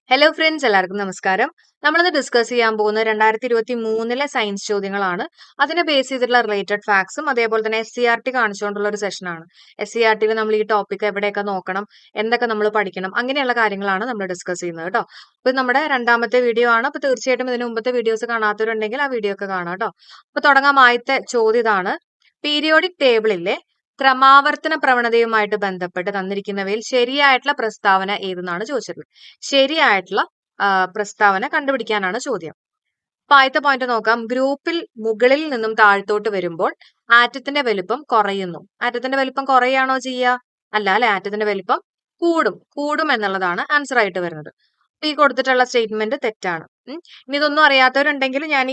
Hello friends, എല്ലാവർക്കും നമസ്കാരം. നമ്മളിന്ന് ഡിസ്കസ് ചെയ്യാൻ പോകുന്ന 2023 സയൻസ് ചോദ്യങ്ങളാണ്. അതിനെ ബേസ് ചെയ്തിട്ടുള്ള റിലേറ്റഡ് ഫാക്ട്സും അതേപോലെ തന്നെ SCERT കാണിച്ചുകൊണ്ടുള്ള ഒരു സെഷനാണ്. SCERTയിൽ നമ്മൾ ഈ ടോപ്പിക് എവിടെയൊക്കെ നോക്കണം, എന്തൊക്കെ നമ്മൾ പഠിക്കണം, അങ്ങനെയുള്ള കാര്യങ്ങളാണ് നമ്മൾ ഡിസ്കസ് ചെയ്യുന്നത് കേട്ടോ. അപ്പൊ ഇത് നമ്മുടെ രണ്ടാമത്തെ വീഡിയോ ആണ്. അപ്പൊ തീർച്ചയായിട്ടും ഇതിന് മുമ്പത്തെ വീഡിയോസ് കാണാത്തവരുണ്ടെങ്കിൽ ആ വീഡിയോ ഒക്കെ കാണാം കേട്ടോ. അപ്പൊ തുടങ്ങാം. ആദ്യത്തെ ചോദ്യം ഇതാണ്: പീരിയോഡിക് ടേബിളിലെ ക്രമാവർത്തന പ്രവണതയുമായിട്ട് ബന്ധപ്പെട്ട് തന്നിരിക്കുന്നവയിൽ ശരിയായിട്ടുള്ള പ്രസ്താവന ഏതെന്നാണ് ചോദിച്ചത്. ശരിയായിട്ടുള്ള പ്രസ്താവന കണ്ടുപിടിക്കാനാണ് ചോദ്യം. അപ്പൊ ആദ്യത്തെ പോയിന്റ് നോക്കാം. ഗ്രൂപ്പിൽ മുകളിൽ നിന്നും താഴത്തോട്ട് വരുമ്പോൾ ആറ്റത്തിന്റെ വലിപ്പം കുറയുന്നു. ആറ്റത്തിന്റെ വലിപ്പം കുറയാണോ ചെയ്യുക? അല്ല അല്ലെ, ആറ്റത്തിന്റെ വലിപ്പം കൂടും എന്നുള്ളതാണ് ആൻസർ ആയിട്ട് വരുന്നത്. ഈ കൊടുത്തിട്ടുള്ള സ്റ്റേറ്റ്മെന്റ് തെറ്റാണ്. ഇനി ഇതൊന്നും അറിയാത്തവരുണ്ടെങ്കിൽ ഞാൻ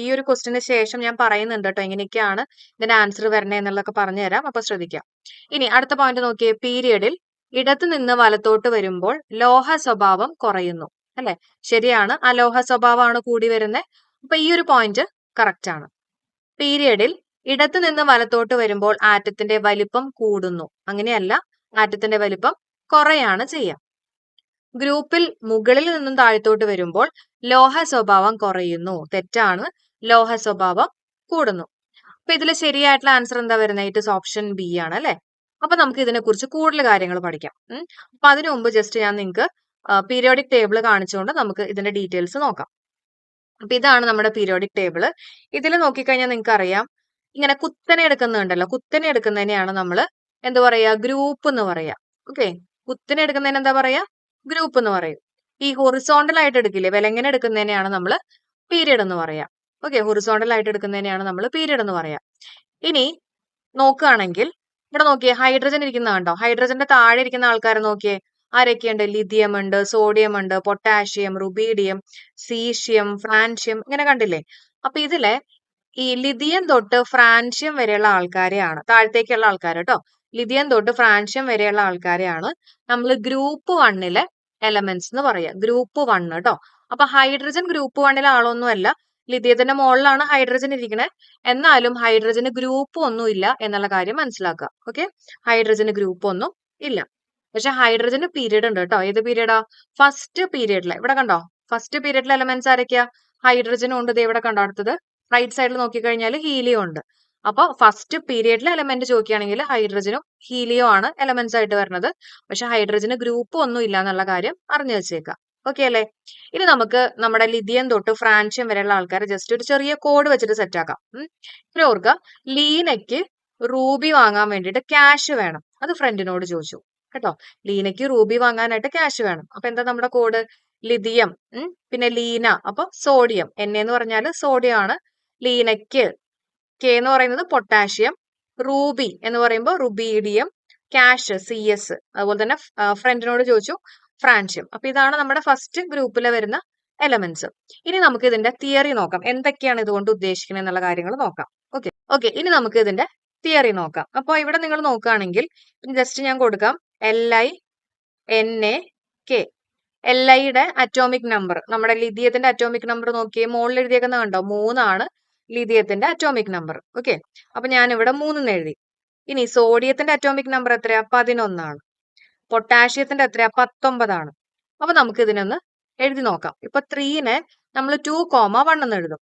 ഈ ഒരു ക്വസ്റ്റിന് ശേഷം ഞാൻ പറയുന്നുണ്ട് കേട്ടോ, എങ്ങനെയൊക്കെയാണ് ഇതിന്റെ ആൻസർ വരണേ എന്നുള്ളതൊക്കെ പറഞ്ഞു തരാം. അപ്പൊ ശ്രദ്ധിക്കാം. ഇനി അടുത്ത പോയിന്റ് നോക്കിയേ. പീരിയഡിൽ ഇടത്തു നിന്ന് വലത്തോട്ട് വരുമ്പോൾ ലോഹ സ്വഭാവം കുറയുന്നു. അല്ലെ, ശരിയാണ്. അലോഹ സ്വഭാവമാണ് കൂടി വരുന്നത്. അപ്പൊ ഈ ഒരു പോയിന്റ് കറക്റ്റ് ആണ്. പീരിയഡിൽ ഇടത്തു നിന്ന് വലത്തോട്ട് വരുമ്പോൾ ആറ്റത്തിന്റെ വലിപ്പം കൂടുന്നു. അങ്ങനെയല്ല, ആറ്റത്തിന്റെ വലിപ്പം കുറയാണ് ചെയ്യുക. ഗ്രൂപ്പിൽ മുകളിൽ നിന്നും താഴത്തോട്ട് വരുമ്പോൾ ലോഹ സ്വഭാവം കുറയുന്നു. തെറ്റാണ്. ലോഹ സ്വഭാവം കൂടുന്നു. അപ്പൊ ഇതിൽ ശരിയായിട്ടുള്ള ആൻസർ എന്താ വരുന്നത്? ഇറ്റ് ഇസ് ഓപ്ഷൻ ബി ആണ് അല്ലെ. അപ്പൊ നമുക്ക് ഇതിനെ കുറിച്ച് കൂടുതൽ കാര്യങ്ങൾ പഠിക്കാം. അപ്പൊ അതിനു മുമ്പ് ജസ്റ്റ് ഞാൻ നിങ്ങൾക്ക് പീരിയോഡിക് ടേബിൾ കാണിച്ചുകൊണ്ട് നമുക്ക് ഇതിന്റെ ഡീറ്റെയിൽസ് നോക്കാം. അപ്പൊ ഇതാണ് നമ്മുടെ പീരിയോഡിക് ടേബിൾ. ഇതിൽ നോക്കിക്കഴിഞ്ഞാൽ നിങ്ങൾക്ക് അറിയാം, ഇങ്ങനെ കുത്തനെ എടുക്കുന്നുണ്ടല്ലോ. കുത്തനെ എടുക്കുന്നതിനെയാണ് നമ്മൾ എന്താ പറയാ? ഗ്രൂപ്പ് എന്ന് പറയാ. ഓക്കെ, കുത്തനെ എടുക്കുന്നതിന് എന്താ പറയാ? ഗ്രൂപ്പ് എന്ന് പറയും. ഈ ഹൊറിസോണ്ടൽ ആയിട്ട് എടുക്കില്ലേ, വിലങ്ങനെ എടുക്കുന്നതിനെയാണ് നമ്മൾ പീരിയഡ് എന്ന് പറയാ. ഓക്കെ, ഹൊറിസോണ്ടൽ ആയിട്ട് എടുക്കുന്നതിനെയാണ് നമ്മൾ പീരിയഡ് എന്ന് പറയാ. ഇനി നോക്കുകയാണെങ്കിൽ ഇവിടെ നോക്കിയേ, ഹൈഡ്രജൻ ഇരിക്കുന്ന കണ്ടോ? ഹൈഡ്രജന്റെ താഴെ ഇരിക്കുന്ന ആൾക്കാരെ നോക്കിയേ. ആരൊക്കെയുണ്ട്? ലിഥിയം ഉണ്ട്, സോഡിയം ഉണ്ട്, പൊട്ടാഷ്യം, റുബീഡിയം, സീഷ്യം, ഫ്രാൻഷ്യം, ഇങ്ങനെ കണ്ടില്ലേ? അപ്പൊ ഇതിലെ ഈ ലിഥിയം തൊട്ട് ഫ്രാൻഷ്യം വരെയുള്ള ആൾക്കാരെയാണ്, താഴത്തേക്കുള്ള ആൾക്കാർ കേട്ടോ. ലിഥിയം തൊട്ട് ഫ്രാൻഷ്യം വരെയുള്ള ആൾക്കാരെയാണ് നമ്മൾ ഗ്രൂപ്പ് 1 എലമെന്റ്സ് എന്ന് പറയാ. ഗ്രൂപ്പ് 1 കേട്ടോ. അപ്പൊ ഹൈഡ്രജൻ ഗ്രൂപ്പ് 1 ആളൊന്നുമല്ല. ലിഥിയത്തിന്റെ മുകളിലാണ് ഹൈഡ്രജൻ ഇരിക്കുന്നത്. എന്നാലും ഹൈഡ്രജന് ഗ്രൂപ്പ് ഒന്നും ഇല്ല എന്നുള്ള കാര്യം മനസ്സിലാക്കുക. ഓക്കെ, ഹൈഡ്രജന് ഗ്രൂപ്പ് ഒന്നും ഇല്ല. പക്ഷെ ഹൈഡ്രജന് പീരീഡ് ഉണ്ട് കേട്ടോ. ഏത് പീരീഡാ? ഫസ്റ്റ് പീരീഡിലെ. ഇവിടെ കണ്ടോ, ഫസ്റ്റ് പീരീഡിലെ എലമെന്റ്സ് ആരൊക്കെയാ? ഹൈഡ്രജനും ഉണ്ട്. ദേ ഇവിടെ കണ്ടോ, അടുത്തത് റൈറ്റ് സൈഡിൽ നോക്കിക്കഴിഞ്ഞാൽ ഹീലിയം ഉണ്ട്. അപ്പൊ ഫസ്റ്റ് പീരിയഡിലെ എലമെന്റ് ചോദിക്കുകയാണെങ്കിൽ ഹൈഡ്രജനും ഹീലിയോ ആണ് എലമെന്റ്സ് ആയിട്ട് വരുന്നത്. പക്ഷെ ഹൈഡ്രജന് ഗ്രൂപ്പ് ഒന്നും ഇല്ല എന്നുള്ള കാര്യം അറിഞ്ഞു വെച്ചേക്കാം. ഓക്കെ അല്ലേ? ഇനി നമുക്ക് നമ്മുടെ ലിഥിയം തൊട്ട് ഫ്രാൻഷ്യം വരെയുള്ള ആൾക്കാരെ ജസ്റ്റ് ഒരു ചെറിയ കോഡ് വെച്ചിട്ട് സെറ്റ് ആക്കാം. ഇനി ഓർക്കുക, ലീനയ്ക്ക് റൂബി വാങ്ങാൻ വേണ്ടിയിട്ട് ക്യാഷ് വേണം. അത് ഫ്രണ്ടിനോട് ചോദിച്ചു കേട്ടോ. ലീനയ്ക്ക് റൂബി വാങ്ങാനായിട്ട് ക്യാഷ് വേണം. അപ്പൊ എന്താ നമ്മുടെ കോഡ്? ലിഥിയം, പിന്നെ ലീന, അപ്പൊ സോഡിയം. എൻ എന്ന് പറഞ്ഞാൽ സോഡിയം ആണ്. ലീനയ്ക്ക്, കെ എന്ന് പറയുന്നത് പൊട്ടാഷ്യം, റൂബി എന്ന് പറയുമ്പോൾ റുബീഡിയം, ക്യാഷ് CS, അതുപോലെ തന്നെ ഫ്രണ്ടിനോട് ചോദിച്ചു ഫ്രാൻഷ്യം. അപ്പൊ ഇതാണ് നമ്മുടെ ഫസ്റ്റ് ഗ്രൂപ്പിൽ വരുന്ന എലമെന്റ്സ്. ഇനി നമുക്ക് ഇതിന്റെ തിയറി നോക്കാം. എന്തൊക്കെയാണ് ഇതുകൊണ്ട് ഉദ്ദേശിക്കുന്നത് എന്നുള്ള കാര്യങ്ങൾ നോക്കാം. ഓക്കെ, ഇനി നമുക്ക് ഇതിന്റെ തിയറി നോക്കാം. അപ്പോൾ ഇവിടെ നിങ്ങൾ നോക്കുകയാണെങ്കിൽ ജസ്റ്റ് ഞാൻ കൊടുക്കാം LiNaK. Liയുടെ അറ്റോമിക് നമ്പർ, നമ്മുടെ ലിഥിയത്തിന്റെ അറ്റോമിക് നമ്പർ നോക്കിയേ. മുകളിൽ എഴുതിയേക്കുന്ന കണ്ടോ? 3 ആണ് ലിഥിയത്തിന്റെ അറ്റോമിക് നമ്പർ. ഓക്കെ, അപ്പൊ ഞാൻ ഇവിടെ 3 എഴുതി. ഇനി സോഡിയത്തിന്റെ അറ്റോമിക് നമ്പർ എത്രയാ? 11 ആണ്. പൊട്ടാഷ്യത്തിന്റെ എത്രയാ? 19 ആണ്. അപ്പൊ നമുക്ക് ഇതിനൊന്ന് എഴുതി നോക്കാം. ഇപ്പൊ 3നെ നമ്മൾ 2,1 എന്ന് എഴുതും.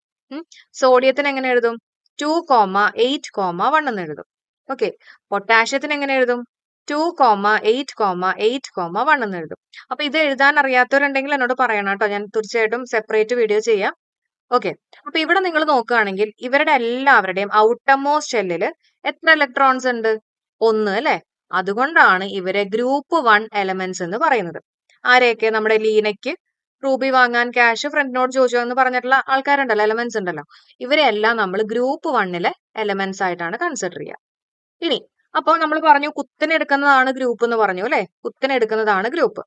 സോഡിയത്തിന് എങ്ങനെ എഴുതും? 2,8,1 എന്ന് എഴുതും. ഓക്കെ, പൊട്ടാഷ്യത്തിന് എങ്ങനെ എഴുതും? 2,8,8,1 എന്ന് എഴുതും. അപ്പൊ ഇത് എഴുതാൻ അറിയാത്തവരുണ്ടെങ്കിൽ എന്നോട് പറയണം കേട്ടോ, ഞാൻ തീർച്ചയായിട്ടും സെപ്പറേറ്റ് വീഡിയോ ചെയ്യാം. ഓക്കെ, അപ്പൊ ഇവിടെ നിങ്ങൾ നോക്കുകയാണെങ്കിൽ ഇവരുടെ എല്ലാവരുടെയും ഔട്ടർമോസ്റ്റ് ഷെല്ലില് എത്ര ഇലക്ട്രോൺസ് ഉണ്ട്? 1 അല്ലെ. അതുകൊണ്ടാണ് ഇവരെ ഗ്രൂപ്പ് 1 എലമെന്റ്സ് എന്ന് പറയുന്നത്. ആരെയൊക്കെ? നമ്മുടെ ലീനയ്ക്ക് റൂബി വാങ്ങാൻ ക്യാഷ് ഫ്രണ്ടിനോട് ചോദിച്ചോ എന്ന് പറഞ്ഞിട്ടുള്ള ആൾക്കാരുണ്ടല്ലോ, എലമെന്റ്സ് ഉണ്ടല്ലോ. ഇവരെല്ലാം നമ്മൾ ഗ്രൂപ്പ് 1 എലമെന്റ്സ് ആയിട്ടാണ് കൺസിഡർ ചെയ്യുക. ഇനി അപ്പോൾ നമ്മൾ പറഞ്ഞു കുത്തനെ എടുക്കുന്നതാണ് ഗ്രൂപ്പ് എന്ന് പറഞ്ഞു അല്ലെ. കുത്തനെ എടുക്കുന്നതാണ് ഗ്രൂപ്പ്.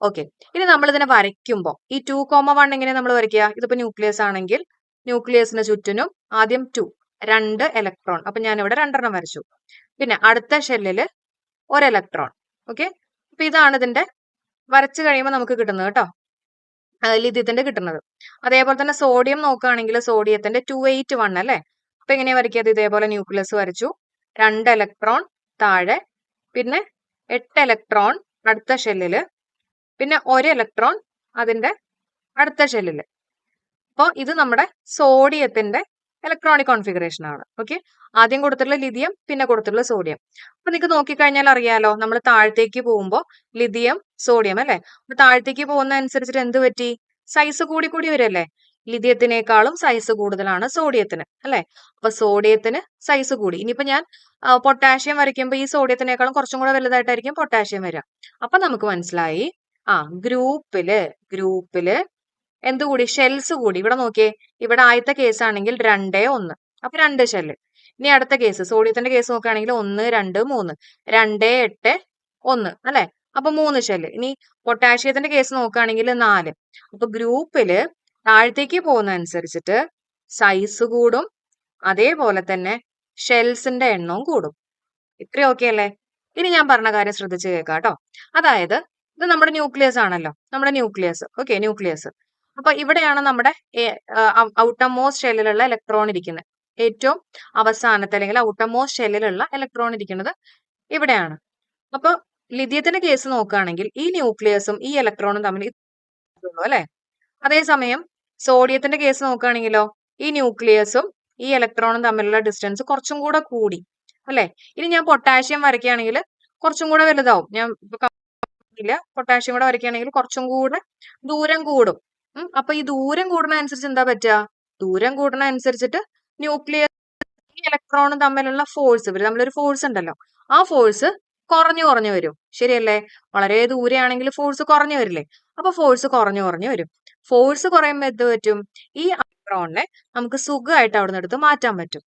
ഓക്കെ, ഇനി നമ്മൾ ഇതിനെ വരയ്ക്കുമ്പോൾ ഈ 2,1 എങ്ങനെ നമ്മൾ വരയ്ക്കുക? ഇതിപ്പോ ന്യൂക്ലിയസ് ആണെങ്കിൽ ന്യൂക്ലിയസിന് ചുറ്റിനും ആദ്യം 2 ഇലക്ട്രോൺ. അപ്പൊ ഞാൻ ഇവിടെ 2 വരച്ചു. പിന്നെ അടുത്ത ഷെല്ലില് 1 ഇലക്ട്രോൺ. ഓക്കെ, അപ്പൊ ഇതാണ് ഇതിന്റെ വരച്ചു കഴിയുമ്പോൾ നമുക്ക് കിട്ടുന്നത് കേട്ടോ, ലിഥിയത്തിന്റെ കിട്ടുന്നത്. അതേപോലെ തന്നെ സോഡിയം നോക്കുകയാണെങ്കിൽ സോഡിയത്തിന്റെ 281 അല്ലെ. അപ്പൊ എങ്ങനെയാ വരയ്ക്കിയത്? ഇതേപോലെ ന്യൂക്ലിയസ് വരച്ചു, 2 ഇലക്ട്രോൺ താഴെ, പിന്നെ 8 ഇലക്ട്രോൺ അടുത്ത ഷെല്ലില്, പിന്നെ 1 ഇലക്ട്രോൺ അതിന്റെ അടുത്ത ഷെല്ലിൽ. അപ്പോൾ ഇത് നമ്മുടെ സോഡിയത്തിന്റെ ഇലക്ട്രോണിക് കോൺഫിഗറേഷൻ ആണ്. ഓക്കെ, ആദ്യം കൊടുത്തിട്ടുള്ള ലിഥിയം, പിന്നെ കൊടുത്തിട്ടുള്ള സോഡിയം. അപ്പൊ നിങ്ങൾക്ക് നോക്കിക്കഴിഞ്ഞാൽ അറിയാലോ, നമ്മൾ താഴത്തേക്ക് പോകുമ്പോൾ ലിഥിയം, സോഡിയം അല്ലെ. അപ്പൊ താഴത്തേക്ക് പോകുന്ന അനുസരിച്ചിട്ട് എന്ത് പറ്റി? സൈസ് കൂടി കൂടി വരല്ലേ. ലിഥിയത്തിനേക്കാളും സൈസ് കൂടുതലാണ് സോഡിയത്തിന് അല്ലെ. അപ്പൊ സോഡിയത്തിന് സൈസ് കൂടി. ഇനിയിപ്പോ ഞാൻ പൊട്ടാഷ്യം വരയ്ക്കുമ്പോൾ ഈ സോഡിയത്തിനേക്കാളും കുറച്ചും കൂടെ വലുതായിട്ടായിരിക്കും പൊട്ടാഷ്യം വരിക. അപ്പൊ നമുക്ക് മനസ്സിലായി, ഗ്രൂപ്പില് എന്ത് കൂടി? ഷെൽസ് കൂടി. ഇവിടെ നോക്കിയേ, ഇവിടെ ആദ്യത്തെ കേസ് ആണെങ്കിൽ 2, 1, അപ്പൊ 2 ഷെല്ല്. ഇനി അടുത്ത കേസ്, സോഡിയത്തിന്റെ കേസ് നോക്കുകയാണെങ്കിൽ 1, 2, 3, 2, 8, 1 അല്ലെ. അപ്പൊ 3 ഷെല്ല്. ഇനി പൊട്ടാഷ്യത്തിന്റെ കേസ് നോക്കുകയാണെങ്കിൽ 4. അപ്പൊ ഗ്രൂപ്പില് താഴത്തേക്ക് പോകുന്ന അനുസരിച്ചിട്ട് സൈസ് കൂടും, അതേപോലെ തന്നെ ഷെൽസിന്റെ എണ്ണവും കൂടും. ഇത്രയും ഓക്കെ അല്ലേ? ഇനി ഞാൻ പറഞ്ഞ കാര്യം ശ്രദ്ധിച്ച് കേൾക്കാം കേട്ടോ. അതായത് ഇത് നമ്മുടെ ന്യൂക്ലിയസ് ആണല്ലോ, നമ്മുടെ ന്യൂക്ലിയസ്. Okay, nucleus. അപ്പൊ ഇവിടെയാണ് നമ്മുടെ ഔട്ടർ മോസ്റ്റ് ഷെല്ലിലുള്ള ഇലക്ട്രോൺ ഇരിക്കുന്നത്. ഏറ്റവും അവസാനത്തെ അല്ലെങ്കിൽ ഔട്ടർ മോസ്റ്റ് ഷെല്ലിലുള്ള ഇലക്ട്രോൺ ഇരിക്കുന്നത് ഇവിടെയാണ്. അപ്പൊ ലിഥിയത്തിന്റെ കേസ് നോക്കുകയാണെങ്കിൽ ഈ ന്യൂക്ലിയസും ഈ ഇലക്ട്രോണും തമ്മിൽ അല്ലെ. അതേസമയം സോഡിയത്തിന്റെ കേസ് നോക്കുകയാണെങ്കിലോ ഈ ന്യൂക്ലിയസും ഈ ഇലക്ട്രോണും തമ്മിലുള്ള ഡിസ്റ്റൻസ് കുറച്ചും കൂടെ കൂടി അല്ലെ. ഇനി ഞാൻ പൊട്ടാഷ്യം വരയ്ക്കുകയാണെങ്കിൽ കുറച്ചും കൂടെ വലുതാവും. ഞാൻ ഇല്ല, പൊട്ടാഷ്യം കൂടെ വരയ്ക്കുകയാണെങ്കിൽ കുറച്ചും കൂടെ ദൂരം കൂടും. അപ്പൊ ഈ ദൂരം കൂടുന്ന അനുസരിച്ച് എന്താ പറ്റുക? ദൂരം കൂടുന്ന അനുസരിച്ചിട്ട് ന്യൂക്ലിയസ് ഇലക്ട്രോണും തമ്മിലുള്ള ഫോഴ്സ്, ഇവർ തമ്മിലൊരു ഫോഴ്സ് ഉണ്ടല്ലോ, ആ ഫോഴ്സ് കുറഞ്ഞു കുറഞ്ഞു വരും. ശരിയല്ലേ? വളരെ ദൂരെയാണെങ്കിൽ ഫോഴ്സ് കുറഞ്ഞു വരില്ലേ? അപ്പൊ ഫോഴ്സ് കുറഞ്ഞു കുറഞ്ഞു വരും. ഫോഴ്സ് കുറയുമ്പോൾ എന്ത് പറ്റും? ഈ ഇലക്ട്രോണിനെ നമുക്ക് സുഖമായിട്ട് അവിടെ നിന്ന് എടുത്ത് മാറ്റാൻ പറ്റും.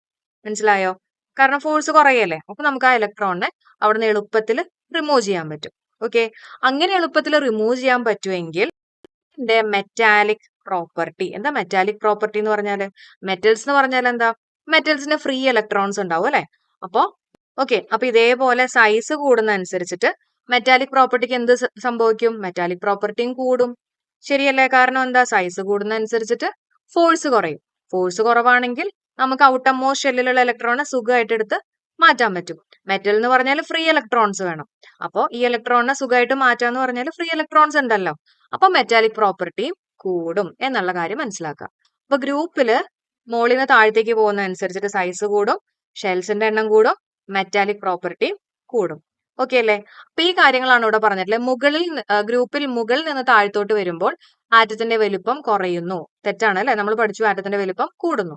മനസ്സിലായോ? കാരണം ഫോഴ്സ് കുറയല്ലേ. അപ്പൊ നമുക്ക് ആ ഇലക്ട്രോണിനെ അവിടെ നിന്ന് എളുപ്പത്തിൽ റിമൂവ് ചെയ്യാൻ പറ്റും. ഓക്കെ, അങ്ങനെ എളുപ്പത്തിൽ റിമൂവ് ചെയ്യാൻ പറ്റുമെങ്കിൽ മെറ്റാലിക് പ്രോപ്പർട്ടി. എന്താ മെറ്റാലിക് പ്രോപ്പർട്ടി എന്ന് പറഞ്ഞാല്? മെറ്റൽസ് എന്ന് പറഞ്ഞാൽ എന്താ? മെറ്റൽസിന് ഫ്രീ ഇലക്ട്രോൺസ് ഉണ്ടാവും അല്ലെ. അപ്പൊ അപ്പൊ ഇതേപോലെ സൈസ് കൂടുന്ന അനുസരിച്ചിട്ട് മെറ്റാലിക് പ്രോപ്പർട്ടിക്ക് എന്ത് സംഭവിക്കും? മെറ്റാലിക് പ്രോപ്പർട്ടിയും കൂടും. ശരിയല്ലേ? കാരണം എന്താ? സൈസ് കൂടുന്ന അനുസരിച്ചിട്ട് ഫോഴ്സ് കുറയും. ഫോഴ്സ് കുറവാണെങ്കിൽ നമുക്ക് ഔട്ടർ മോസ്റ്റ് ഷെല്ലിലുള്ള ഇലക്ട്രോണെ സുഖമായിട്ട് എടുത്ത് മാറ്റാൻ പറ്റും. മെറ്റൽ എന്ന് പറഞ്ഞാൽ ഫ്രീ ഇലക്ട്രോൺസ് വേണം. അപ്പോൾ ഈ ഇലക്ട്രോണിനെ സുഖമായിട്ട് മാറ്റാന്ന് പറഞ്ഞാൽ ഫ്രീ ഇലക്ട്രോൺസ് ഉണ്ടല്ലോ. അപ്പൊ മെറ്റാലിക് പ്രോപ്പർട്ടിയും കൂടും എന്നുള്ള കാര്യം മനസ്സിലാക്കാം. അപ്പൊ ഗ്രൂപ്പില് മോളിൽ നിന്ന് താഴത്തേക്ക് പോകുന്ന അനുസരിച്ചിട്ട് സൈസ് കൂടും, ഷെൽസിന്റെ എണ്ണം കൂടും, മെറ്റാലിക് പ്രോപ്പർട്ടിയും കൂടും. ഓക്കെ അല്ലേ? അപ്പൊ ഈ കാര്യങ്ങളാണ് ഇവിടെ പറഞ്ഞിട്ടുള്ളത്. ഗ്രൂപ്പിൽ മുകളിൽ നിന്ന് താഴത്തോട്ട് വരുമ്പോൾ ആറ്റത്തിന്റെ വലുപ്പം കുറയുന്നു. തെറ്റാണ് അല്ലെ? നമ്മൾ പഠിച്ചു ആറ്റത്തിന്റെ വലുപ്പം കൂടുന്നു.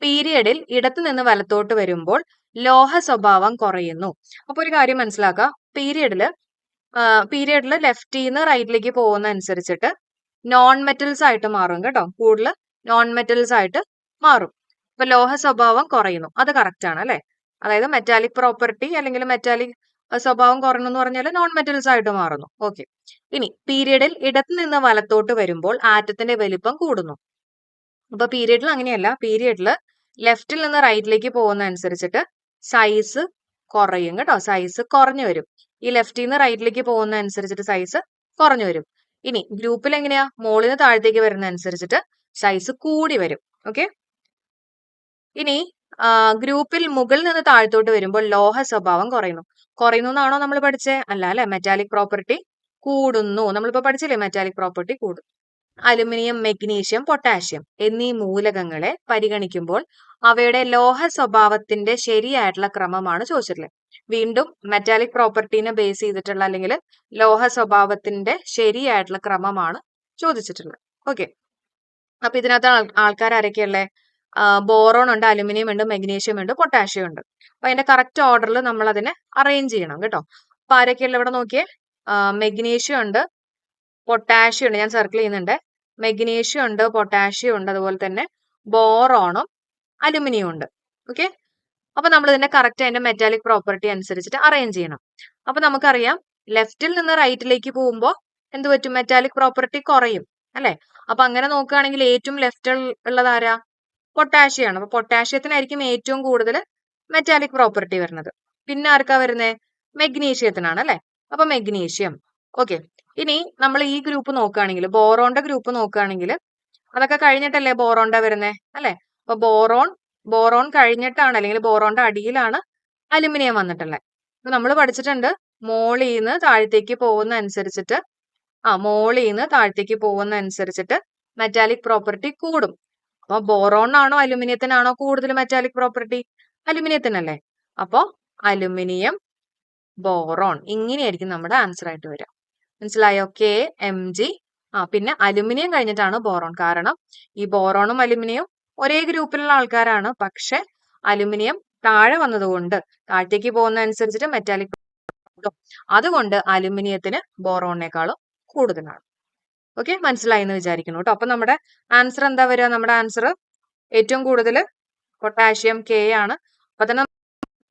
പീരിയഡിൽ ഇടത്തു നിന്ന് വലത്തോട്ട് വരുമ്പോൾ ലോഹ സ്വഭാവം കുറയുന്നു. അപ്പൊ ഒരു കാര്യം മനസ്സിലാക്കുക, പീരിയഡിൽ ലെഫ്റ്റിന്ന് റൈറ്റിലേക്ക് പോകുന്ന അനുസരിച്ചിട്ട് നോൺ മെറ്റൽസ് ആയിട്ട് മാറും കേട്ടോ. കൂടുതൽ നോൺ മെറ്റൽസ് ആയിട്ട് മാറും. അപ്പൊ ലോഹ സ്വഭാവം കുറയുന്നു. അത് കറക്റ്റ് ആണ് അല്ലെ. അതായത് മെറ്റാലിക് പ്രോപ്പർട്ടി അല്ലെങ്കിൽ മെറ്റാലിക് സ്വഭാവം കുറഞ്ഞു എന്ന് പറഞ്ഞാൽ നോൺ മെറ്റൽസ് ആയിട്ട് മാറുന്നു. ഓക്കെ, ഇനി പീരിയഡിൽ ഇടത്തു നിന്ന് വലത്തോട്ട് വരുമ്പോൾ ആറ്റത്തിന്റെ വലിപ്പം കൂടുന്നു. അപ്പൊ പീരിയഡിൽ അങ്ങനെയല്ല. പീരിയഡിൽ ലെഫ്റ്റിൽ നിന്ന് റൈറ്റിലേക്ക് പോകുന്ന അനുസരിച്ചിട്ട് സൈസ് കുറയും കേട്ടോ. സൈസ് കുറഞ്ഞു വരും. ഈ ലെഫ്റ്റിൽ നിന്ന് റൈറ്റിലേക്ക് പോകുന്ന അനുസരിച്ചിട്ട് സൈസ് കുറഞ്ഞു വരും. ഇനി ഗ്രൂപ്പിൽ എങ്ങനെയാ? മോളിൽ നിന്ന് താഴത്തേക്ക് വരുന്ന അനുസരിച്ചിട്ട് സൈസ് കൂടി വരും. ഓക്കെ, ഇനി ഗ്രൂപ്പിൽ മുകളിൽ നിന്ന് താഴത്തോട്ട് വരുമ്പോൾ ലോഹ സ്വഭാവം കുറയുന്നു. കുറയുന്നു എന്നാണോ നമ്മൾ പഠിച്ചേ? അല്ല അല്ലെ. മെറ്റാലിക് പ്രോപ്പർട്ടി കൂടുന്നു. നമ്മളിപ്പോ പഠിച്ചില്ലേ മെറ്റാലിക് പ്രോപ്പർട്ടി കൂടും. അലുമിനിയം, മെഗ്നീഷ്യം, പൊട്ടാഷ്യം എന്നീ മൂലകങ്ങളെ പരിഗണിക്കുമ്പോൾ അവയുടെ ലോഹ സ്വഭാവത്തിന്റെ ശരിയായിട്ടുള്ള ക്രമമാണ് ചോദിച്ചിട്ടുള്ളത്. വീണ്ടും മെറ്റാലിക് പ്രോപ്പർട്ടീനെ ബേസ് ചെയ്തിട്ടുള്ള അല്ലെങ്കിൽ ലോഹ സ്വഭാവത്തിന്റെ ശരിയായിട്ടുള്ള ക്രമമാണ് ചോദിച്ചിട്ടുള്ളത്. ഓക്കെ, അപ്പൊ ഇതിനകത്ത് ആൾക്കാർ ആരൊക്കെയുള്ളേ? ബോറോൺ ഉണ്ട്, അലുമിനിയം ഉണ്ട്, മെഗ്നീഷ്യം ഉണ്ട്, പൊട്ടാഷ്യം ഉണ്ട്. അപ്പൊ അതിന്റെ കറക്റ്റ് ഓർഡറിൽ നമ്മൾ അതിനെ അറേഞ്ച് ചെയ്യണം കേട്ടോ. അപ്പൊ ആരൊക്കെയുള്ള ഇവിടെ നോക്കിയേ? മെഗ്നീഷ്യം ഉണ്ട്, പൊട്ടാഷ്യം ഉണ്ട്. ഞാൻ സർക്കിൾ ചെയ്യുന്നുണ്ട്. മെഗ്നീഷ്യം ഉണ്ട്, പൊട്ടാഷ്യം ഉണ്ട്, അതുപോലെ തന്നെ ബോറോണും അലുമിനിയം ഉണ്ട്. ഓക്കെ, അപ്പൊ നമ്മൾ ഇതിന്റെ കറക്റ്റ് അതിന്റെ മെറ്റാലിക് പ്രോപ്പർട്ടി അനുസരിച്ചിട്ട് അറേഞ്ച് ചെയ്യണം. അപ്പൊ നമുക്കറിയാം ലെഫ്റ്റിൽ നിന്ന് റൈറ്റിലേക്ക് പോകുമ്പോൾ എന്ത് പറ്റും? മെറ്റാലിക് പ്രോപ്പർട്ടി കുറയും അല്ലെ. അപ്പൊ അങ്ങനെ നോക്കുകയാണെങ്കിൽ ഏറ്റവും ലെഫ്റ്റിൽ ഉള്ളത് ആരാ? പൊട്ടാഷ്യം ആണ്. അപ്പൊ പൊട്ടാഷ്യത്തിനായിരിക്കും ഏറ്റവും കൂടുതൽ മെറ്റാലിക് പ്രോപ്പർട്ടി വരുന്നത്. പിന്നെ ആർക്കാ വരുന്നത്? മെഗ്നീഷ്യത്തിനാണ് അല്ലെ. അപ്പൊ മെഗ്നീഷ്യം. ഓക്കെ, ഇനി നമ്മൾ ഈ ഗ്രൂപ്പ് നോക്കുകയാണെങ്കിൽ, ബോറോന്റെ ഗ്രൂപ്പ് നോക്കുകയാണെങ്കിൽ അതൊക്കെ കഴിഞ്ഞിട്ടല്ലേ ബോറോണ്ട വരുന്നേ അല്ലെ. അപ്പൊ ബോറോൺ കഴിഞ്ഞിട്ടാണ് അല്ലെങ്കിൽ ബോറോന്റെ അടിയിലാണ് അലുമിനിയം വന്നിട്ടുള്ളത്. അപ്പൊ നമ്മൾ പഠിച്ചിട്ടുണ്ട് മോളിൽ നിന്ന് താഴത്തേക്ക് പോകുന്ന അനുസരിച്ചിട്ട് മോളീന്ന് താഴത്തേക്ക് പോകുന്ന അനുസരിച്ചിട്ട് മെറ്റാലിക് പ്രോപ്പർട്ടി കൂടും. അപ്പൊ ബോറോണിനാണോ അലുമിനിയത്തിനാണോ കൂടുതൽ മെറ്റാലിക് പ്രോപ്പർട്ടി? അലുമിനിയത്തിനല്ലേ. അപ്പോ അലുമിനിയം ബോറോൺ ഇങ്ങനെയായിരിക്കും നമ്മുടെ ആൻസർ ആയിട്ട് വരിക. മനസ്സിലായോ? KMg. പിന്നെ അലുമിനിയം കഴിഞ്ഞിട്ടാണ് ബോറോൺ. കാരണം ഈ ബോറോണും അലുമിനിയം ഒരേ ഗ്രൂപ്പിലുള്ള ആൾക്കാരാണ്. പക്ഷെ അലുമിനിയം താഴെ വന്നതുകൊണ്ട് താഴത്തേക്ക് പോകുന്ന അനുസരിച്ചിട്ട് മെറ്റാലിക് അതുകൊണ്ട് അലുമിനിയത്തിന് ബോറോണിനേക്കാളും കൂടുതലാണ്. ഓക്കെ, മനസ്സിലായി എന്ന് വിചാരിക്കുന്നു കേട്ടോ. അപ്പൊ നമ്മുടെ ആൻസർ എന്താ വരിക? നമ്മുടെ ആൻസർ ഏറ്റവും കൂടുതൽ പൊട്ടാഷ്യം K ആണ്. അപ്പൊ തന്നെ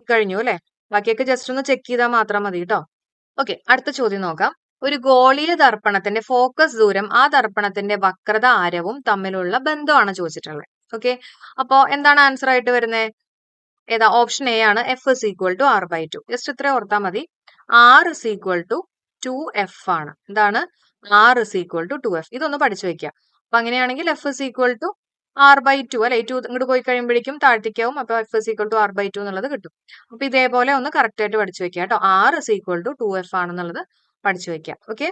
കഴിഞ്ഞു അല്ലെ. ബാക്കിയൊക്കെ ജസ്റ്റ് ഒന്ന് ചെക്ക് ചെയ്താൽ മാത്രം മതി കേട്ടോ. ഓക്കെ, അടുത്ത ചോദ്യം നോക്കാം. ഒരു ഗോളീയ ദർപ്പണത്തിന്റെ ഫോക്കസ് ദൂരം ആ ദർപ്പണത്തിന്റെ വക്രത ആരവും തമ്മിലുള്ള ബന്ധമാണ് ചോദിച്ചിട്ടുള്ളത്. ഓക്കെ, അപ്പോ എന്താണ് ആൻസർ ആയിട്ട് വരുന്നത്? ഏതാ? ഓപ്ഷൻ എ ആണ്. F is equal to R/2. Just ഇത്ര ഓർത്താൽ മതി. R is equal to 2F ആണ്. എന്താണ്? R is equal to 2F. ഇതൊന്ന് പഠിച്ചു വെക്കുക. അപ്പൊ അങ്ങനെയാണെങ്കിൽ F is equal to R/2 അല്ലെ. 2 ഇങ്ങോട്ട് പോയി കഴിയുമ്പോഴേക്കും താഴ്ത്തേക്കാവും. അപ്പൊ F is equal to R/2 എന്നുള്ളത് കിട്ടും. അപ്പൊ ഇതേപോലെ ഒന്ന് കറക്റ്റ് ആയിട്ട് പഠിച്ചു വെക്കുക കേട്ടോ. R is equal to 2F ആണെന്നുള്ളത് പഠിച്ചു വെക്കുക.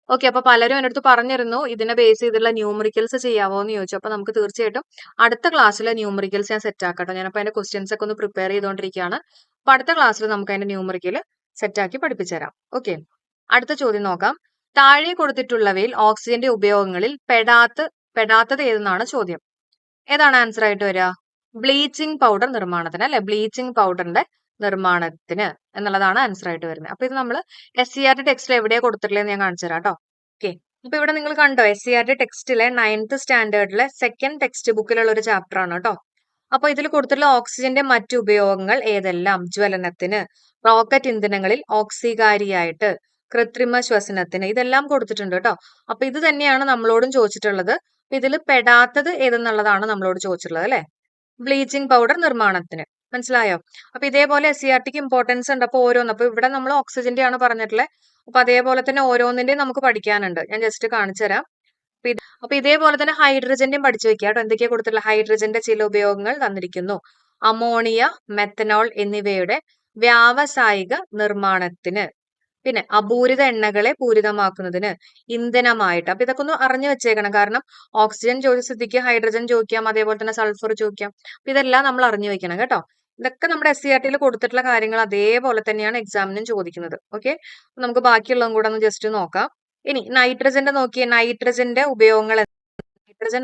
ഓക്കെ, അപ്പൊ പലരും എൻ്റെ അടുത്ത് പറഞ്ഞിരുന്നു ഇതിനെ ബേസ് ചെയ്തുള്ള ന്യൂമറിക്കൽസ് ചെയ്യാവോ എന്ന് ചോദിച്ചു. അപ്പൊ നമുക്ക് തീർച്ചയായിട്ടും അടുത്ത ക്ലാസ്സിലെ ന്യൂമറിക്കൽസ് ഞാൻ സെറ്റ് ആക്കട്ടെ. ഞാനപ്പോ അതിന്റെ ക്വസ്റ്റ്യൻസ് ഒക്കെ ഒന്ന് പ്രിപ്പയർ ചെയ്തുകൊണ്ടിരിക്കുകയാണ്. അപ്പൊ അടുത്ത ക്ലാസ്സിൽ നമുക്ക് അതിന്റെ ന്യൂമറിക്കൽ സെറ്റ് ആക്കി പഠിപ്പിച്ചു തരാം. ഓക്കെ, അടുത്ത ചോദ്യം നോക്കാം. താഴെ കൊടുത്തിട്ടുള്ളവയിൽ ഓക്സിജന്റെ ഉപയോഗങ്ങളിൽ പെടാത്തത് ഏതെന്നാണ് ചോദ്യം. ഏതാണ് ആൻസർ ആയിട്ട് വരിക? ബ്ലീച്ചിങ് പൗഡർ നിർമ്മാണത്തിന് അല്ലെ. ബ്ലീച്ചിങ് പൗഡറിന്റെ നിർമ്മാണത്തിന് എന്നുള്ളതാണ് ആൻസർ ആയിട്ട് വരുന്നത്. അപ്പൊ ഇത് നമ്മൾ SCERT ടെക്സ്റ്റിൽ എവിടെയാ കൊടുത്തിട്ടുള്ളത് ഞാൻ കാണിച്ചു തരാം കേട്ടോ. ഓക്കെ, അപ്പൊ ഇവിടെ നിങ്ങൾ കണ്ടോ SCERT ടെക്സ്റ്റിലെ 9th സ്റ്റാൻഡേർഡിലെ സെക്കൻഡ് ടെക്സ്റ്റ് ബുക്കിലുള്ള ഒരു ചാപ്റ്റർ ആണ് കേട്ടോ. അപ്പൊ ഇതിൽ കൊടുത്തിട്ടുള്ള ഓക്സിജന്റെ മറ്റു ഉപയോഗങ്ങൾ ഏതെല്ലാം? ജ്വലനത്തിന്, റോക്കറ്റ് ഇന്ധനങ്ങളിൽ ഓക്സികാരിയായിട്ട്, കൃത്രിമ ശ്വസനത്തിന്, ഇതെല്ലാം കൊടുത്തിട്ടുണ്ട് കേട്ടോ. അപ്പൊ ഇത് തന്നെയാണ് നമ്മളോടും ചോദിച്ചിട്ടുള്ളത്. ഇതിൽ പെടാത്തത് ഏതെന്നുള്ളതാണ് നമ്മളോട് ചോദിച്ചിട്ടുള്ളത് അല്ലെ. ബ്ലീച്ചിങ് പൗഡർ നിർമ്മാണത്തിന്. മനസ്സിലായോ? അപ്പൊ ഇതേപോലെ SCERTക്ക് ഇമ്പോർട്ടൻസ് ഉണ്ട്. അപ്പൊ ഓരോന്ന്, അപ്പൊ ഇവിടെ നമ്മൾ ഓക്സിജന്റെ ആണ് പറഞ്ഞിട്ടുള്ളത്. അപ്പൊ അതേപോലെ തന്നെ ഓരോന്നിന്റെയും നമുക്ക് പഠിക്കാനുണ്ട്. ഞാൻ ജസ്റ്റ് കാണിച്ചു തരാം. അപ്പൊ ഇതേപോലെ തന്നെ ഹൈഡ്രജന്റെയും പഠിച്ചു വെക്കുക കേട്ടോ. എന്തൊക്കെയാ കൊടുത്തിട്ടുള്ളത്? ഹൈഡ്രജന്റെ ചില ഉപയോഗങ്ങൾ തന്നിരിക്കുന്നു. അമോണിയ, മെത്തനോൾ എന്നിവയുടെ വ്യാവസായിക നിർമ്മാണത്തിന്, പിന്നെ അപൂരിത എണ്ണകളെ പൂരിതമാക്കുന്നതിന്, ഇന്ധനമായിട്ട്. അപ്പൊ ഇതൊക്കെ ഒന്ന് അറിഞ്ഞു വെച്ചേക്കണം. കാരണം ഓക്സിജൻ ചോദിച്ച സ്ഥിതിക്ക് ഹൈഡ്രജൻ ചോദിക്കാം, അതേപോലെ തന്നെ സൾഫർ ചോദിക്കാം. അപ്പൊ ഇതെല്ലാം നമ്മൾ അറിഞ്ഞു വെക്കണം കേട്ടോ. ഇതൊക്കെ നമ്മുടെ SCERTയിൽ കൊടുത്തിട്ടുള്ള കാര്യങ്ങൾ അതേപോലെ തന്നെയാണ് എക്സാമിനും ചോദിക്കുന്നത്. ഓക്കെ, നമുക്ക് ബാക്കിയുള്ളതും കൂടെ ഒന്ന് ജസ്റ്റ് നോക്കാം. ഇനി നൈട്രജന്റെ നോക്കിയേ. നൈട്രജന്റെ ഉപയോഗങ്ങൾ, നൈട്രജൻ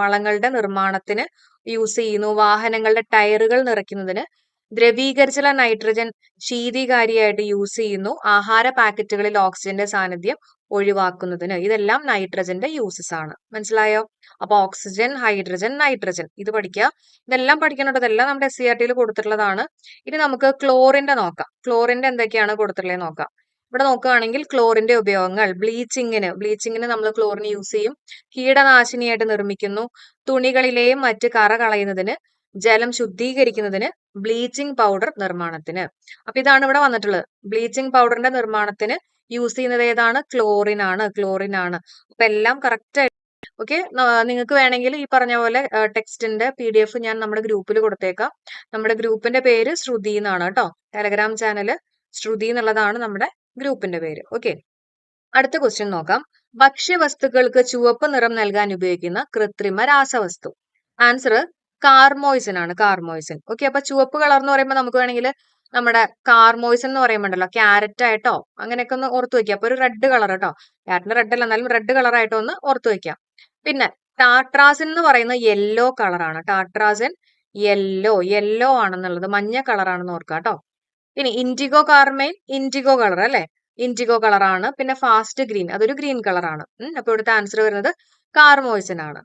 വളങ്ങളുടെ നിർമ്മാണത്തിന് യൂസ് ചെയ്യുന്നു. വാഹനങ്ങളുടെ ടയറുകൾ നിറയ്ക്കുന്നതിന്, ദ്രവീകരിച്ചുള്ള നൈട്രജൻ ശീതീകാരിയായിട്ട് യൂസ് ചെയ്യുന്നു. ആഹാര പാക്കറ്റുകളിൽ ഓക്സിജന്റെ സാന്നിധ്യം ഒഴിവാക്കുന്നതിന്. ഇതെല്ലാം നൈട്രജന്റെ യൂസസ് ആണ്. മനസ്സിലായോ? അപ്പൊ ഓക്സിജൻ, ഹൈഡ്രജൻ, നൈട്രജൻ ഇത് പഠിക്കുക. ഇതെല്ലാം പഠിക്കേണ്ടത്, ഇതെല്ലാം നമ്മുടെ SCERTയിൽ കൊടുത്തിട്ടുള്ളതാണ്. ഇനി നമുക്ക് ക്ലോറിന്റെ നോക്കാം. ക്ലോറിന്റെ എന്തൊക്കെയാണ് കൊടുത്തിട്ടുള്ളത് നോക്കാം. ഇവിടെ നോക്കുകയാണെങ്കിൽ ക്ലോറിന്റെ ഉപയോഗങ്ങൾ, ബ്ലീച്ചിങ്ങിന് നമ്മൾ ക്ലോറിൻ യൂസ് ചെയ്യും. കീടനാശിനിയായിട്ട് നിർമ്മിക്കുന്നു. തുണികളിലെയും മറ്റ് കറ കളയുന്നതിന്, ജലം ശുദ്ധീകരിക്കുന്നതിന്, ബ്ലീച്ചിങ് പൗഡർ നിർമ്മാണത്തിന്. അപ്പൊ ഇതാണ് ഇവിടെ വന്നിട്ടുള്ളത്. ബ്ലീച്ചിങ് പൗഡറിന്റെ നിർമ്മാണത്തിന് യൂസ് ചെയ്യുന്നത് ഏതാണ്? ക്ലോറിൻ ആണ്. അപ്പൊ എല്ലാം കറക്റ്റ് ആയിട്ട്. ഓക്കെ, നിങ്ങൾക്ക് വേണമെങ്കിൽ ഈ പറഞ്ഞ പോലെ ടെക്സ്റ്റിന്റെ PDF ഞാൻ നമ്മുടെ ഗ്രൂപ്പിൽ കൊടുത്തേക്കാം. നമ്മുടെ ഗ്രൂപ്പിന്റെ പേര് ശ്രുതി എന്നാണ് കേട്ടോ. ടെലഗ്രാം ചാനൽ ശ്രുതി എന്നുള്ളതാണ് നമ്മുടെ ഗ്രൂപ്പിന്റെ പേര്. ഓക്കെ, അടുത്ത ക്വസ്റ്റ്യൻ നോക്കാം. ഭക്ഷ്യവസ്തുക്കൾക്ക് ചുവപ്പ് നിറം നൽകാൻ ഉപയോഗിക്കുന്ന കൃത്രിമ രാസവസ്തു. ആൻസർ കാർമോയിസിൻ ആണ്. കാർമോയിസിൻ. ഓക്കെ, അപ്പൊ ചുവപ്പ് കളർ എന്ന് പറയുമ്പോൾ നമുക്ക് വേണമെങ്കിൽ നമ്മുടെ കാർമോയിസിൻ എന്ന് പറയുമ്പോണ്ടല്ലോ ക്യാരറ്റ് ആയിട്ടോ അങ്ങനെയൊക്കെ ഒന്ന് ഓർത്ത് വെക്കാം. അപ്പൊ ഒരു റെഡ് കളർ കേട്ടോ. ക്യാരറ്റിന്റെ റെഡ് അല്ല, എന്നാലും റെഡ് കളർ ആയിട്ടോ ഒന്ന് ഓർത്ത് വെക്കാം. പിന്നെ ടാട്രാസിൻ എന്ന് പറയുന്ന യെല്ലോ കളറാണ്. ടാട്രാസിൻ യെല്ലോ ആണെന്നുള്ളത്, മഞ്ഞ കളറാണെന്ന് ഓർക്കുക കേട്ടോ. ഇനി ഇൻഡിഗോ കാർമൈൻ, ഇൻഡിഗോ കളർ അല്ലെ. ഇൻഡിഗോ കളറാണ്. പിന്നെ ഫാസ്റ്റ് ഗ്രീൻ, അതൊരു ഗ്രീൻ കളറാണ്. അപ്പൊ ഇവിടുത്തെ ആൻസർ വരുന്നത് കാർമോയിസിൻ ആണ്.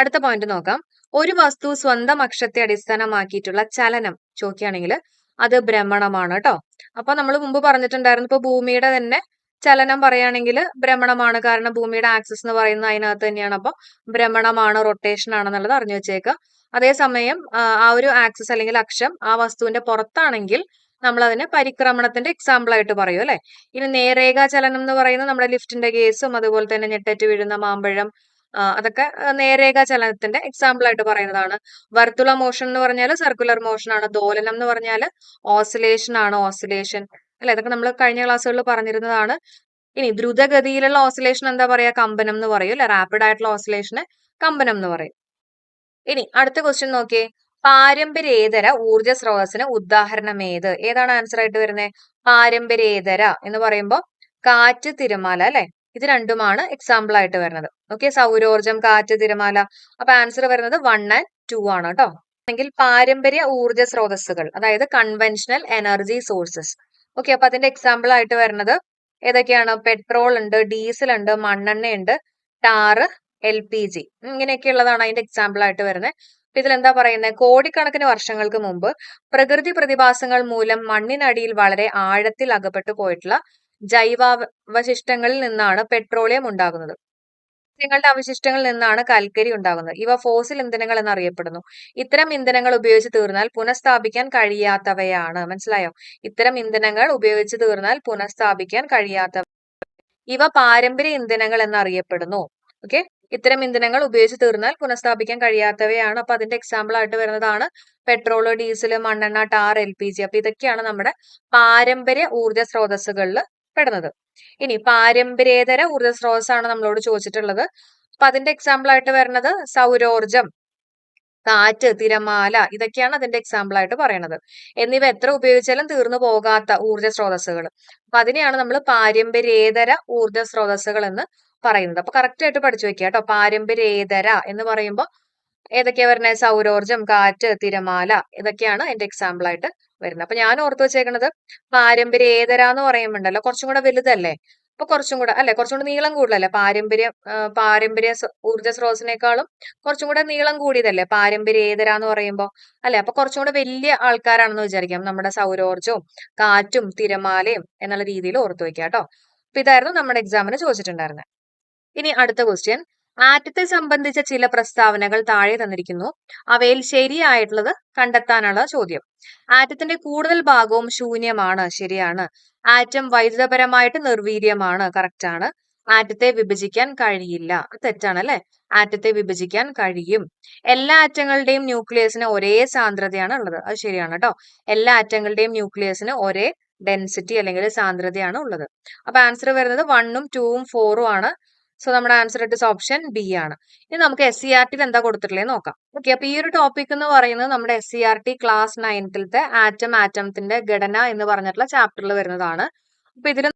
അടുത്ത പോയിന്റ് നോക്കാം. ഒരു വസ്തു സ്വന്തം അക്ഷത്തെ അടിസ്ഥാനമാക്കിയിട്ടുള്ള ചലനം ചോദിക്കുകയാണെങ്കിൽ അത് ഭ്രമണമാണ് കേട്ടോ. അപ്പൊ നമ്മൾ മുമ്പ് പറഞ്ഞിട്ടുണ്ടായിരുന്നു, ഇപ്പൊ ഭൂമിയുടെ തന്നെ ചലനം പറയുകയാണെങ്കിൽ ഭ്രമണമാണ്. കാരണം ഭൂമിയുടെ ആക്സിസ് എന്ന് പറയുന്നത് അതിനകത്ത് തന്നെയാണ്. അപ്പൊ ഭ്രമണമാണ്, റൊട്ടേഷൻ ആണെന്നുള്ളത് അറിഞ്ഞു വെച്ചേക്കുക. അതേസമയം ആ ഒരു ആക്സിസ് അല്ലെങ്കിൽ അക്ഷം ആ വസ്തുവിന്റെ പുറത്താണെങ്കിൽ നമ്മൾ അതിനെ പരിക്രമണത്തിന്റെ എക്സാമ്പിൾ ആയിട്ട് പറയും അല്ലെ. ഇനി നേരേഖാ ചലനം എന്ന് പറയുന്നത് നമ്മുടെ ലിഫ്റ്റിന്റെ കേസും അതുപോലെ തന്നെ ഞെട്ടറ്റ് വീഴുന്ന മാമ്പഴം, അതൊക്കെ നേരേഖാ ചലനത്തിന്റെ എക്സാമ്പിൾ ആയിട്ട് പറയുന്നതാണ്. വർത്തുള മോഷൻ എന്ന് പറഞ്ഞാൽ സർക്കുലർ മോഷൻ ആണ്. ദോലനം എന്ന് പറഞ്ഞാൽ ഓസിലേഷൻ ആണ്. ഓസിലേഷൻ അല്ലെ. ഇതൊക്കെ നമ്മൾ കഴിഞ്ഞ ക്ലാസ്സുകളിൽ പറഞ്ഞിരുന്നതാണ്. ഇനി ദ്രുതഗതിയിലുള്ള ഓസിലേഷൻ എന്താ പറയാ? കമ്പനം എന്ന് പറയും അല്ലെ? റാപ്പിഡ് ആയിട്ടുള്ള ഓസിലേഷന് കമ്പനം എന്ന് പറയും. ഇനി അടുത്ത ക്വസ്റ്റ്യൻ നോക്കിയേ. പാരമ്പര്യേതര ഊർജ സ്രോതസ്സിന് ഉദാഹരണം ഏത്? ഏതാണ് ആൻസർ ആയിട്ട് വരുന്നത്? പാരമ്പര്യേതര എന്ന് പറയുമ്പോൾ കാറ്റ്, തിരമാല അല്ലെ? ഇത് രണ്ടുമാണ് എക്സാമ്പിൾ ആയിട്ട് വരുന്നത്. ഓക്കെ, സൗരോർജം, കാറ്റ്, തിരമാല. അപ്പൊ ആൻസർ വരുന്നത് 1 and 2 ആണ് കേട്ടോ. അല്ലെങ്കിൽ പാരമ്പര്യ ഊർജ സ്രോതസ്സുകൾ, അതായത് കൺവെൻഷണൽ എനർജി സോഴ്സസ്. ഓക്കെ, അപ്പൊ അതിന്റെ എക്സാമ്പിൾ ആയിട്ട് വരുന്നത് ഏതൊക്കെയാണ്? പെട്രോൾ ഉണ്ട്, ഡീസൽ ഉണ്ട്, മണ്ണെണ്ണ ഉണ്ട്, ടാറ്, LPG, ഇങ്ങനെയൊക്കെയുള്ളതാണ് അതിന്റെ എക്സാമ്പിൾ ആയിട്ട് വരുന്നത്. ഇതിലെന്താ പറയുന്നത്? കോടിക്കണക്കിന് വർഷങ്ങൾക്ക് മുമ്പ് പ്രകൃതി പ്രതിഭാസങ്ങൾ മൂലം മണ്ണിനടിയിൽ വളരെ ആഴത്തിൽ അകപ്പെട്ടു പോയിട്ടുള്ള ജൈവാവശിഷ്ടങ്ങളിൽ നിന്നാണ് പെട്രോളിയം ഉണ്ടാകുന്നത്. സസ്യങ്ങളുടെ അവശിഷ്ടങ്ങളിൽ നിന്നാണ് കൽക്കരി ഉണ്ടാകുന്നത്. ഇവ ഫോസിൽ ഇന്ധനങ്ങൾ എന്നറിയപ്പെടുന്നു. ഇത്തരം ഇന്ധനങ്ങൾ ഉപയോഗിച്ച് തീർന്നാൽ പുനഃസ്ഥാപിക്കാൻ കഴിയാത്തവയാണ്. മനസ്സിലായോ? ഇത്തരം ഇന്ധനങ്ങൾ ഉപയോഗിച്ച് തീർന്നാൽ പുനഃസ്ഥാപിക്കാൻ കഴിയാത്തവ. ഇവ പാരമ്പര്യ ഇന്ധനങ്ങൾ എന്നറിയപ്പെടുന്നു. ഓക്കെ, ഇത്തരം ഇന്ധനങ്ങൾ ഉപയോഗിച്ച് തീർന്നാൽ പുനഃസ്ഥാപിക്കാൻ കഴിയാത്തവയാണ്. അപ്പൊ അതിന്റെ എക്സാമ്പിൾ ആയിട്ട് വരുന്നതാണ് പെട്രോൾ, ഡീസൽ, മണ്ണെണ്ണ, ടാർ, LPG. അപ്പൊ ഇതൊക്കെയാണ് നമ്മുടെ പാരമ്പര്യ ഊർജ സ്രോതസ്സുകളിൽ പെടുന്നത്. ഇനി പാരമ്പര്യേതര ഊർജ സ്രോതസ്സാണ് നമ്മളോട് ചോദിച്ചിട്ടുള്ളത്. അപ്പൊ അതിന്റെ എക്സാമ്പിൾ ആയിട്ട് വരുന്നത് സൗരോർജം, കാറ്റ്, തിരമാല, ഇതൊക്കെയാണ് അതിന്റെ എക്സാമ്പിൾ ആയിട്ട് പറയുന്നത്. എന്നിവ എത്ര ഉപയോഗിച്ചാലും തീർന്നു പോകാത്ത ഊർജ സ്രോതസ്സുകൾ. അപ്പൊ അതിനെയാണ് നമ്മൾ പാരമ്പര്യേതര ഊർജ സ്രോതസ്സുകൾ എന്ന് പറയുന്നത്. അപ്പൊ കറക്റ്റ് ആയിട്ട് പഠിച്ചു വെക്കുക കേട്ടോ. പാരമ്പര്യേതര എന്ന് പറയുമ്പോൾ ഏതൊക്കെയാ വരുന്നത്? സൗരോർജം, കാറ്റ്, തിരമാല, ഇതൊക്കെയാണ് അതിന്റെ എക്സാമ്പിൾ ആയിട്ട് വരുന്നത്. അപ്പൊ ഞാൻ ഓർത്തു വെച്ചേക്കുന്നത് പാരമ്പര്യേതര എന്ന് പറയുമ്പോണ്ടല്ലോ കുറച്ചും കൂടെ വലുതല്ലേ? അപ്പൊ കുറച്ചും കൂടെ അല്ലെ, കുറച്ചും കൂടെ നീളം കൂടുതലല്ലേ? പാരമ്പര്യ ഊർജ സ്രോതസ്സിനേക്കാളും കുറച്ചും കൂടെ നീളം കൂടിയതല്ലേ പാരമ്പര്യേതര എന്ന് പറയുമ്പോൾ അല്ലെ? അപ്പൊ കുറച്ചും കൂടെ വലിയ ആൾക്കാരാണെന്ന് വിചാരിക്കാം. നമ്മുടെ സൗരോർജവും കാറ്റും തിരമാലയും എന്നുള്ള രീതിയിൽ ഓർത്തു വെക്കാം കേട്ടോ. അപ്പൊ ഇതായിരുന്നു നമ്മുടെ എക്സാമിന് ചോദിച്ചിട്ടുണ്ടായിരുന്നത്. ഇനി അടുത്ത ക്വസ്റ്റ്യൻ. ആറ്റത്തെ സംബന്ധിച്ച ചില പ്രസ്താവനകൾ താഴെ തന്നിരിക്കുന്നു. അവയിൽ ശരിയായിട്ടുള്ളത് കണ്ടെത്താനുള്ള ചോദ്യം. ആറ്റത്തിന്റെ കൂടുതൽ ഭാഗവും ശൂന്യമാണ്. ശരിയാണ്. ആറ്റം വൈദ്യുതപരമായിട്ട് നിർവീര്യമാണ്. കറക്റ്റ് ആണ്. ആറ്റത്തെ വിഭജിക്കാൻ കഴിയില്ല. തെറ്റാണ് അല്ലെ? ആറ്റത്തെ വിഭജിക്കാൻ കഴിയും. എല്ലാ ആറ്റങ്ങളുടെയും ന്യൂക്ലിയസിന് ഒരേ സാന്ദ്രതയാണ് ഉള്ളത്. അത് ശരിയാണ് കേട്ടോ. എല്ലാ ആറ്റങ്ങളുടെയും ന്യൂക്ലിയസിന് ഒരേ ഡെൻസിറ്റി അല്ലെങ്കിൽ സാന്ദ്രതയാണ് ഉള്ളത്. അപ്പൊ ആൻസർ വരുന്നത് 1ഉം 2ഉം 4ഉം ആണ്. സോ നമ്മുടെ ആൻസർ ഇട്ട് ഓപ്ഷൻ ബി ആണ്. ഇനി നമുക്ക് SCERT എന്താ കൊടുത്തിട്ടുള്ളത് നോക്കാം. ഓക്കെ, അപ്പൊ ഈ ഒരു ടോപ്പിക് എന്ന് പറയുന്നത് നമ്മുടെ SCERT ക്ലാസ് 9ത്തെ ആറ്റത്തിന്റെ ഘടന എന്ന് പറഞ്ഞിട്ടുള്ള ചാപ്റ്ററിൽ വരുന്നതാണ്. അപ്പൊ ഇതിൽ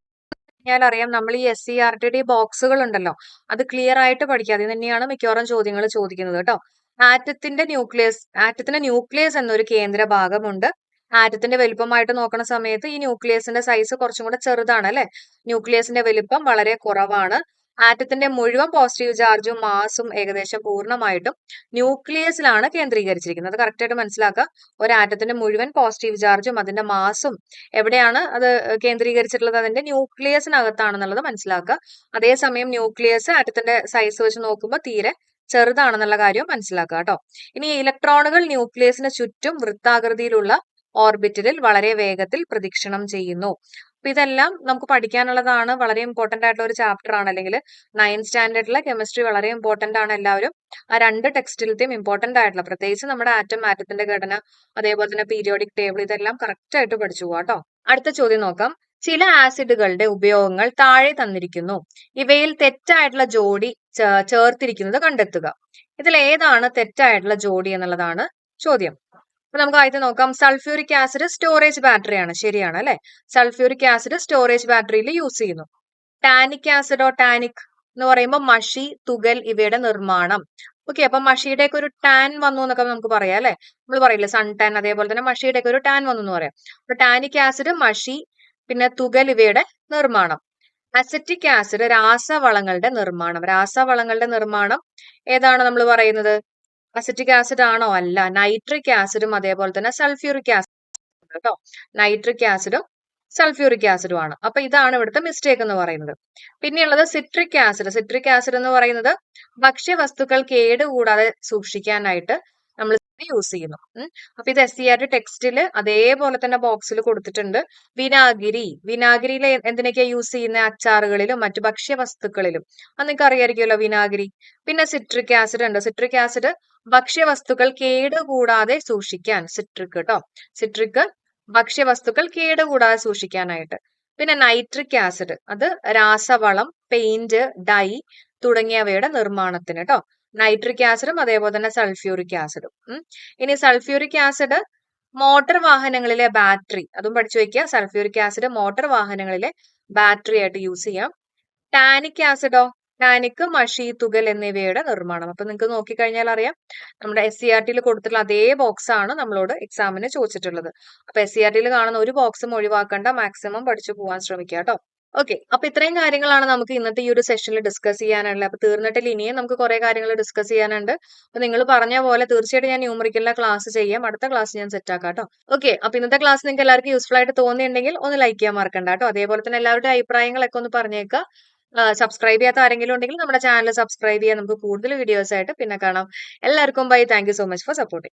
അറിയാം നമ്മൾ ഈ SCERTയുടെ ബോക്സുകൾ ഉണ്ടല്ലോ, അത് ക്ലിയർ ആയിട്ട് പഠിക്കുക. അതിൽ തന്നെയാണ് മിക്കവാറും ചോദ്യങ്ങൾ ചോദിക്കുന്നത് കേട്ടോ. ആറ്റത്തിന് ന്യൂക്ലിയസ് എന്നൊരു കേന്ദ്ര ഭാഗമുണ്ട്. ആറ്റത്തിന്റെ വലുപ്പമായിട്ട് നോക്കുന്ന സമയത്ത് ഈ ന്യൂക്ലിയസിന്റെ സൈസ് കുറച്ചും കൂടെ ചെറുതാണ് അല്ലെ? ന്യൂക്ലിയസിന്റെ വലിപ്പം വളരെ കുറവാണ്. ആറ്റത്തിന്റെ മുഴുവൻ പോസിറ്റീവ് ചാർജും മാസും ഏകദേശം പൂർണ്ണമായിട്ടും ന്യൂക്ലിയസിലാണ് കേന്ദ്രീകരിച്ചിരിക്കുന്നത്. അത് കറക്റ്റ് ആയിട്ട് മനസ്സിലാക്കുക. ഒരു ആറ്റത്തിന്റെ മുഴുവൻ പോസിറ്റീവ് ചാർജും അതിന്റെ മാസും എവിടെയാണ് അത് കേന്ദ്രീകരിച്ചിട്ടുള്ളത്? അതിന്റെ ന്യൂക്ലിയസിനകത്താണെന്നുള്ളത് മനസ്സിലാക്കുക. അതേസമയം ന്യൂക്ലിയസ് ആറ്റത്തിന്റെ സൈസ് വെച്ച് നോക്കുമ്പോൾ തീരെ ചെറുതാണെന്നുള്ള കാര്യം മനസ്സിലാക്കുക കേട്ടോ. ഇനി ഇലക്ട്രോണുകൾ ന്യൂക്ലിയസിന് ചുറ്റും വൃത്താകൃതിയിലുള്ള ഓർബിറ്റലിൽ വളരെ വേഗത്തിൽ പ്രദക്ഷിണം ചെയ്യുന്നു. അപ്പൊ ഇതെല്ലാം നമുക്ക് പഠിക്കാനുള്ളതാണ്. വളരെ ഇമ്പോർട്ടന്റ് ആയിട്ടുള്ള ഒരു ചാപ്റ്റർ ആണ്. അല്ലെങ്കിൽ 9th സ്റ്റാൻഡേർഡിലെ കെമിസ്ട്രി വളരെ ഇമ്പോർട്ടന്റ് ആണ്. എല്ലാവരും ആ 2 ടെക്സ്റ്റിലത്തെയും ഇമ്പോർട്ടന്റ് ആയിട്ടുള്ള, പ്രത്യേകിച്ച് നമ്മുടെ ആറ്റത്തിന്റെ ഘടന, അതേപോലെ തന്നെ പീരിയോഡിക് ടേബിൾ, ഇതെല്ലാം കറക്റ്റ് ആയിട്ട് പഠിച്ചു പോവാ കേട്ടോ. അടുത്ത ചോദ്യം നോക്കാം. ചില ആസിഡുകളുടെ ഉപയോഗങ്ങൾ താഴെ തന്നിരിക്കുന്നു. ഇവയിൽ തെറ്റായിട്ടുള്ള ജോഡി ചേർത്തിരിക്കുന്നത് കണ്ടെത്തുക. ഇതിൽ ഏതാണ് തെറ്റായിട്ടുള്ള ജോഡി എന്നുള്ളതാണ് ചോദ്യം. അപ്പൊ നമുക്ക് ആദ്യം നോക്കാം. സൾഫ്യൂരിക് ആസിഡ് സ്റ്റോറേജ് ബാറ്ററിയാണ്. ശരിയാണ് അല്ലെ? സൾഫ്യൂരിക് ആസിഡ് സ്റ്റോറേജ് ബാറ്ററിയിൽ യൂസ് ചെയ്യുന്നു. ടാനിക് ആസിഡോ, ടാനിക് എന്ന് പറയുമ്പോൾ മഷി, തുകൽ ഇവയുടെ നിർമ്മാണം. ഓക്കെ, അപ്പൊ മഷിയുടെ ഒക്കെ ഒരു ടാൻ വന്നു എന്നൊക്കെ നമുക്ക് പറയാം അല്ലെ? നമ്മൾ പറയില്ലേ സൺ ടാൻ, അതേപോലെ തന്നെ മഷിയുടെ ഒക്കെ ഒരു ടാൻ വന്നു എന്ന് പറയാം. അപ്പൊ ടാനിക് ആസിഡ്, മഷി, പിന്നെ തുകൽ ഇവയുടെ നിർമ്മാണം. അസറ്റിക് ആസിഡ് രാസവളങ്ങളുടെ നിർമ്മാണം ഏതാണ് നമ്മൾ പറയുന്നത്? അസറ്റിക് ആസിഡ് ആണോ? അല്ല. നൈട്രിക് ആസിഡും അതേപോലെ തന്നെ സൾഫ്യൂരിക് ആസിഡ് കേട്ടോ. നൈട്രിക് ആസിഡും സൾഫ്യൂരിക് ആസിഡും ആണ്. അപ്പൊ ഇതാണ് ഇവിടുത്തെ മിസ്റ്റേക്ക് എന്ന് പറയുന്നത്. പിന്നെയുള്ളത് സിട്രിക് ആസിഡ് എന്ന് പറയുന്നത് ഭക്ഷ്യവസ്തുക്കൾ കേടുകൂടാതെ സൂക്ഷിക്കാനായിട്ട് നമ്മൾ യൂസ് ചെയ്യുന്നു. അപ്പൊ ഇത് SCERT ടെക്സ്റ്റിൽ അതേപോലെ തന്നെ ബോക്സിൽ കൊടുത്തിട്ടുണ്ട്. വിനാഗിരിയിൽ എന്തിനൊക്കെയാ യൂസ് ചെയ്യുന്ന? അച്ചാറുകളിലും മറ്റു ഭക്ഷ്യവസ്തുക്കളിലും. അത് നിങ്ങൾക്ക് അറിയായിരിക്കുമല്ലോ വിനാഗിരി. പിന്നെ സിട്രിക് ആസിഡ് ഉണ്ട്. സിട്രിക് ആസിഡ് ഭക്ഷ്യവസ്തുക്കൾ കേടുകൂടാതെ സൂക്ഷിക്കാൻ. സിട്രിക് ഭക്ഷ്യവസ്തുക്കൾ കേടുകൂടാതെ സൂക്ഷിക്കാനായിട്ട്. പിന്നെ നൈട്രിക് ആസിഡ് അത് രാസവളം, പെയിന്റ്, ഡൈ തുടങ്ങിയവയുടെ നിർമ്മാണത്തിന് ട്ടോ. നൈട്രിക് ആസിഡും അതേപോലെ തന്നെ സൾഫ്യൂരിക് ആസിഡും. ഇനി സൾഫ്യൂരിക് ആസിഡ് മോട്ടോർ വാഹനങ്ങളിലെ ബാറ്ററി അതും പഠിച്ചു വെക്കുക. സൾഫ്യൂരിക് ആസിഡ് മോട്ടോർ വാഹനങ്ങളിലെ ബാറ്ററി ആയിട്ട് യൂസ് ചെയ്യാം. ടാനിക് ആസിഡോ ടാനിക്, മഷി, തുകൽ എന്നിവയുടെ നിർമ്മാണം. അപ്പൊ നിങ്ങൾക്ക് നോക്കിക്കഴിഞ്ഞാൽ അറിയാം നമ്മുടെ SCERT കൊടുത്തിട്ടുള്ള അതേ ബോക്സ് ആണ് നമ്മളോട് എക്സാമിന് ചോദിച്ചിട്ടുള്ളത്. അപ്പൊ SCERT കാണുന്ന ഒരു ബോക്സും ഒഴിവാക്കണ്ട, മാക്സിമം പഠിച്ചു പോകാൻ ശ്രമിക്കുക കേട്ടോ. ഓക്കെ, അപ്പൊ ഇത്രയും കാര്യങ്ങളാണ് നമുക്ക് ഇന്നത്തെ ഈ ഒരു സെഷനിൽ ഡിസ്കസ് ചെയ്യാനുള്ളത്. അപ്പൊ തീർന്നിട്ടില്ല, ഇനിയും നമുക്ക് കുറെ കാര്യങ്ങൾ ഡിസ്കസ് ചെയ്യാനുണ്ട്. അപ്പൊ നിങ്ങൾ പറഞ്ഞ പോലെ തീർച്ചയായിട്ടും ഞാൻ ന്യൂമറിക്കലിലെ ക്ലാസ് ചെയ്യാം. അടുത്ത ക്ലാസ് ഞാൻ സെറ്റ് ആക്കാം കേട്ടോ. ഓക്കെ, അപ്പൊ ഇന്നത്തെ ക്ലാസ് നിങ്ങൾക്ക് എല്ലാവർക്കും യൂസ്ഫുൾ ആയിട്ട് തോന്നിയിട്ടുണ്ടെങ്കിൽ ഒന്ന് ലൈക്ക് ചെയ്യാൻ മറക്കണ്ട കേട്ടോ. അതേപോലെ തന്നെ എല്ലാവരുടെ അഭിപ്രായങ്ങളൊക്കെ ഒന്ന് പറഞ്ഞേക്കുക. സബ്സ്ക്രൈബ് ചെയ്യാത്ത ആരെങ്കിലും ഉണ്ടെങ്കിൽ നമ്മുടെ ചാനൽ സബ്സ്ക്രൈബ് ചെയ്യാൻ. നമുക്ക് കൂടുതൽ വീഡിയോസ് ആയിട്ട് പിന്നെ കാണാം. എല്ലാവർക്കും bye. Thank you so much for supporting.